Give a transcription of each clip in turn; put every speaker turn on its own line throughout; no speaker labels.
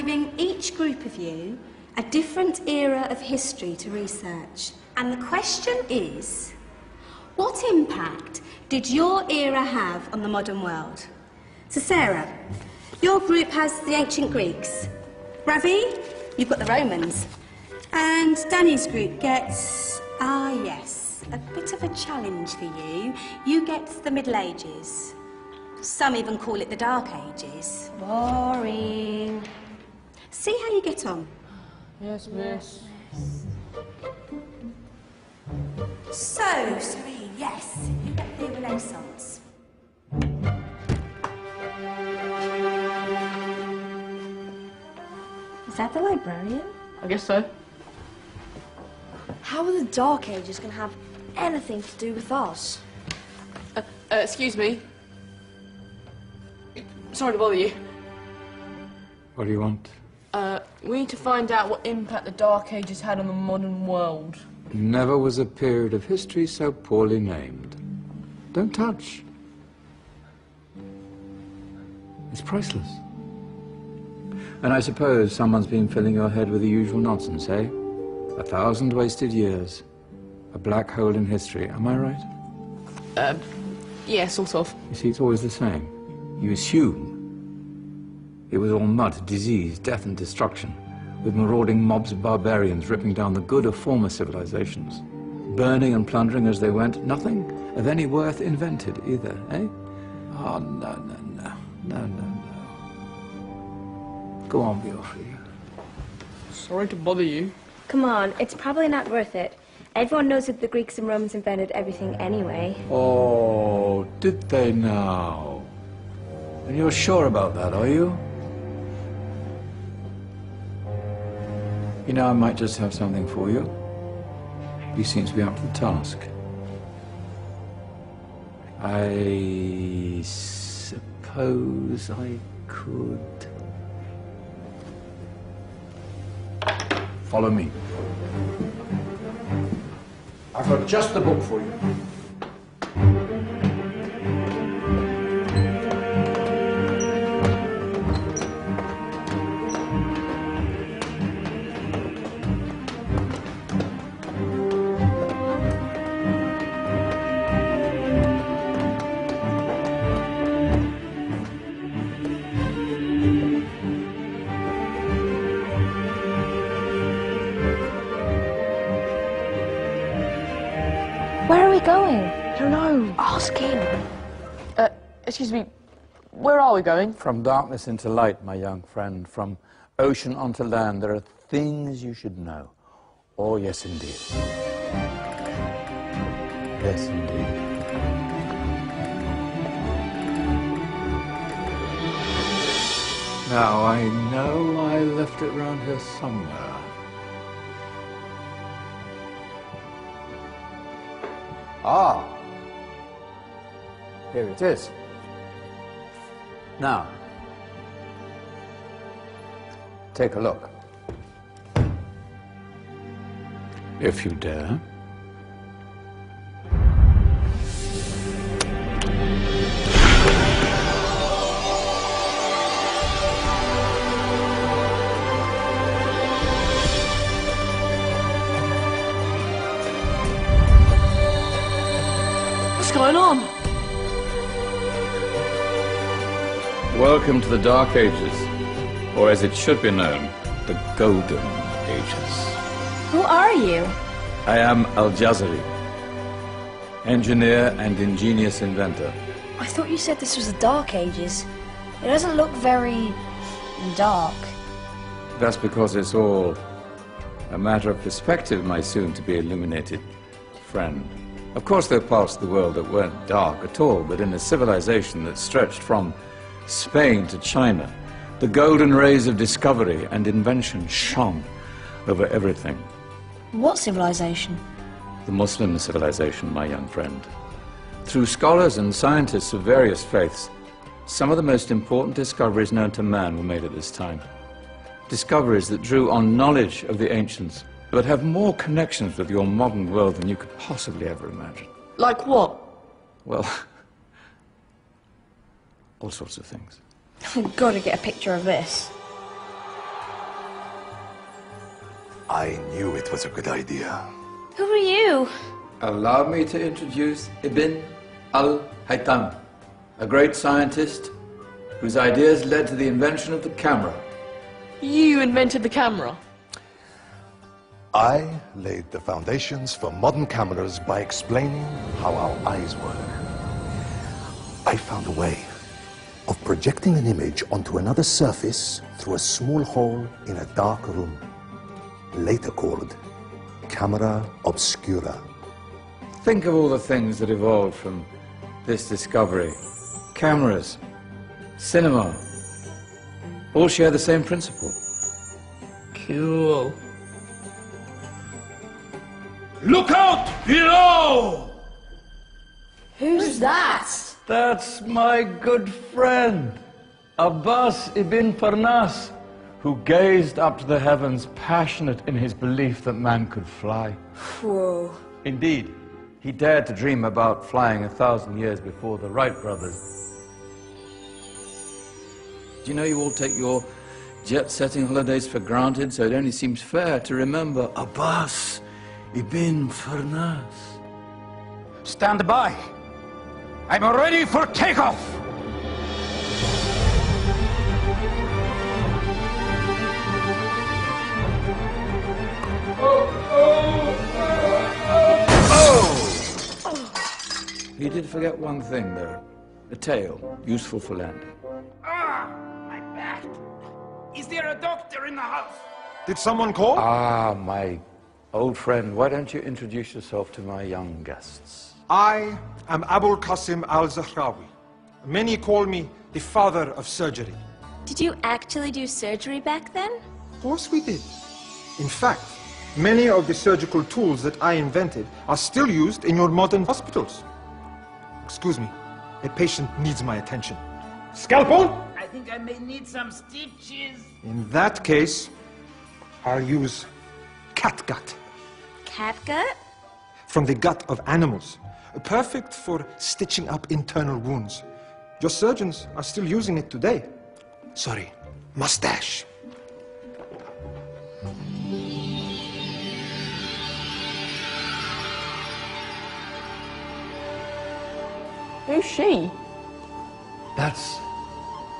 giving each group of you a different era of history to research. And the question is, what impact did your era have on the modern world? So Sarah, your group has the ancient Greeks. Ravi, you've got the Romans. And Danny's group gets, yes, a bit of a challenge for you. You get the Middle Ages. Some even call it the Dark Ages. Boring. See how you get on.
Yes, miss.
So, Serene, yes, you get the Renaissance.
Is that the librarian?
I guess so.
How are the Dark Ages going to have anything to do with us?
Excuse me. Sorry to bother you.
What do you want?
We need to find out what impact the Dark Ages had on the modern world.
Never was a period of history so poorly named. Don't touch. It's priceless. And I suppose someone's been filling your head with the usual nonsense, eh? 1,000 wasted years. A black hole in history, am I right?
Yeah, sort of.
You see, it's always the same. You assume it was all mud, disease, death and destruction, with marauding mobs of barbarians ripping down the good of former civilizations, burning and plundering as they went, nothing of any worth invented either, eh? Oh, no. Go on, Beofrey.
Sorry to bother you.
Come on, it's probably not worth it. Everyone knows that the Greeks and Romans invented everything anyway.
Oh, did they now? And you're sure about that, are you? You know, I might just have something for you. You seem to be up to the task. I suppose I could... Follow me. I've got just the book for you.
Where are we going?
I don't know.
Ask him.
Excuse me. Where are we going?
From darkness into light, my young friend. From ocean onto land, there are things you should know. Oh, yes, indeed. Yes, indeed. Now, I know I left it round here somewhere. Ah! Here it is. Now, take a look. If you dare.
What's going on?
Welcome to the Dark Ages, or as it should be known, the Golden Ages.
Who are you?
I am Al-Jazari, engineer and ingenious inventor.
I thought you said this was the Dark Ages. It doesn't look very... dark.
That's because it's all a matter of perspective, my soon-to-be illuminated friend. Of course, there are parts of the world that weren't dark at all, but in a civilization that stretched from Spain to China, the golden rays of discovery and invention shone over everything.
What civilization?
The Muslim civilization, my young friend. Through scholars and scientists of various faiths, some of the most important discoveries known to man were made at this time. Discoveries that drew on knowledge of the ancients, but have more connections with your modern world than you could possibly ever imagine.
Like what?
Well, all sorts of things.
I've got to get a picture of this.
I knew it was a good idea.
Who are you?
Allow me to introduce Ibn al-Haytham, a great scientist whose ideas led to the invention of the camera.
You invented the camera.
I laid the foundations for modern cameras by explaining how our eyes work. I found a way of projecting an image onto another surface through a small hole in a dark room, later called camera obscura.
Think of all the things that evolved from this discovery. Cameras, cinema, all share the same principle.
Cool.
Look out below!
Who's that?
That's my good friend, Abbas ibn Farnas, who gazed up to the heavens, passionate in his belief that man could fly.
Whoa.
Indeed, he dared to dream about flying 1,000 years before the Wright brothers. Do you know you all take your jet-setting holidays for granted, so it only seems fair to remember Abbas ibn Farnas?
Stand by. I'm ready for takeoff.
He did forget one thing, though. A tail, useful for landing.
My back. Is there a doctor in the house?
Did someone call?
Ah, my old friend, why don't you introduce yourself to my young guests?
I am Abul Qasim al-Zahrawi. Many call me the father of surgery.
Did you actually do surgery back then?
Of course we did. In fact, many of the surgical tools that I invented are still used in your modern hospitals. Excuse me, a patient needs my attention. Scalpel?
I think I may need some stitches.
In that case, I'll use catgut.
Catgut?
From the gut of animals. Perfect for stitching up internal wounds. Your surgeons are still using it today. Sorry, mustache.
Who's she?
That's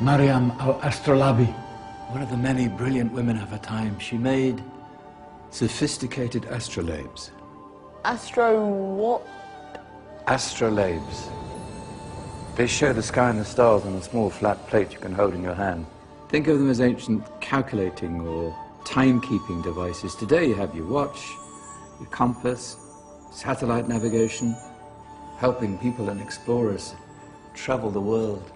Maryam al-Astrolabi.
One of the many brilliant women of her time. She made sophisticated astrolabes.
Astro what?
Astrolabes. They show the sky and the stars on a small flat plate you can hold in your hand. Think of them as ancient calculating or timekeeping devices. Today you have your watch, your compass, satellite navigation, helping people and explorers travel the world.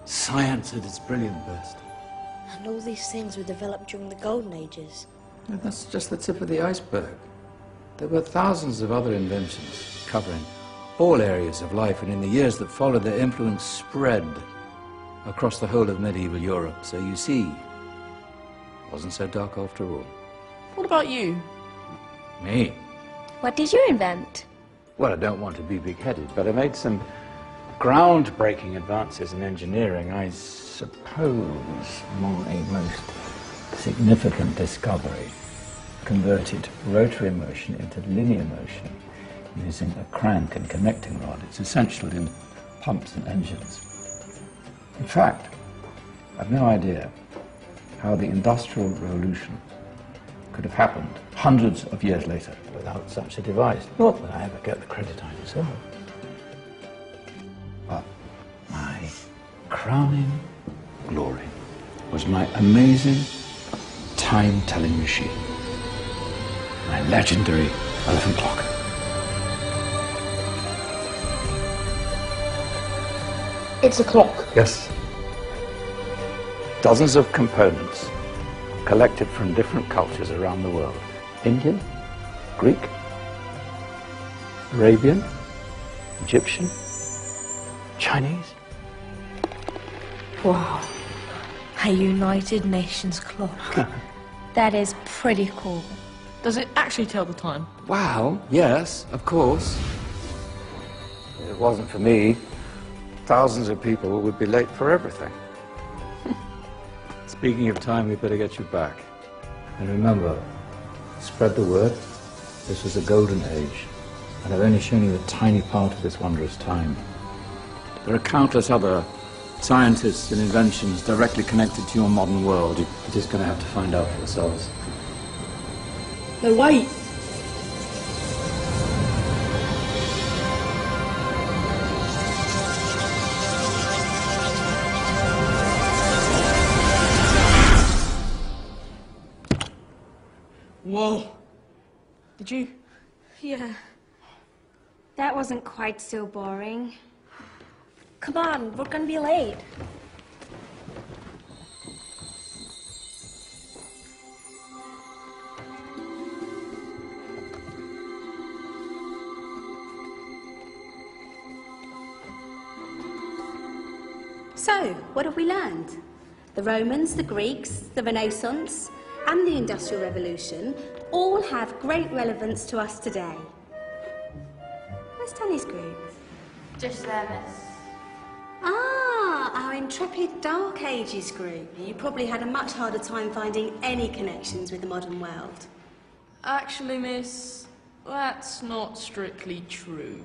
Science at its brilliant best.
And all these things were developed during the Golden Ages.
And that's just the tip of the iceberg. There were thousands of other inventions covering all areas of life, and in the years that followed, their influence spread across the whole of medieval Europe. So you see, it wasn't so dark after all.
What about you?
Me?
What did you invent?
Well, I don't want to be big-headed, but I made some groundbreaking advances in engineering. I suppose my most significant discovery converted rotary motion into linear motion using a crank and connecting rod. It's essential in pumps and engines. In fact, I've no idea how the Industrial Revolution could have happened hundreds of years later without such a device. Not that I ever get the credit I deserve. But my crowning glory was my amazing time-telling machine. My legendary elephant clock.
It's a clock.
Yes. Dozens of components collected from different cultures around the world. Indian, Greek, Arabian, Egyptian, Chinese.
Wow. A United Nations clock.
That is pretty cool.
Does it actually tell the time?
Wow, yes, of course. If it wasn't for me, thousands of people would be late for everything. Speaking of time, we better get you back. And remember, Spread the word. This was a golden age, and I've only shown you a tiny part of this wondrous time. There are countless other scientists and inventions directly connected to your modern world. You're just going to have to find out for yourselves.
No, wait! Whoa! Did you?
Yeah. That wasn't quite so boring.
Come on, we're gonna be late.
So, what have we learned? The Romans, the Greeks, the Renaissance, and the Industrial Revolution all have great relevance to us today. Where's Danny's group?
Just there, miss.
Ah, our intrepid Dark Ages group. You probably had a much harder time finding any connections with the modern world.
Actually, miss, that's not strictly true.